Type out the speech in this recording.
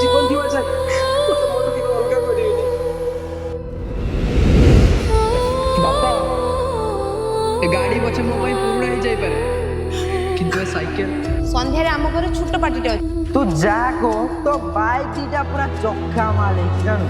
जीवन थी जाए तो मोटो के अलग करिए बापा ए गाड़ी पछे मो पई पुरुणा ही जाई पारे किंतु ए साइकिल संध्यारे आम घर छोट पार्टीटे अछि तू जा को तो बाइक दीटा पूरा चक्का मारे जानू।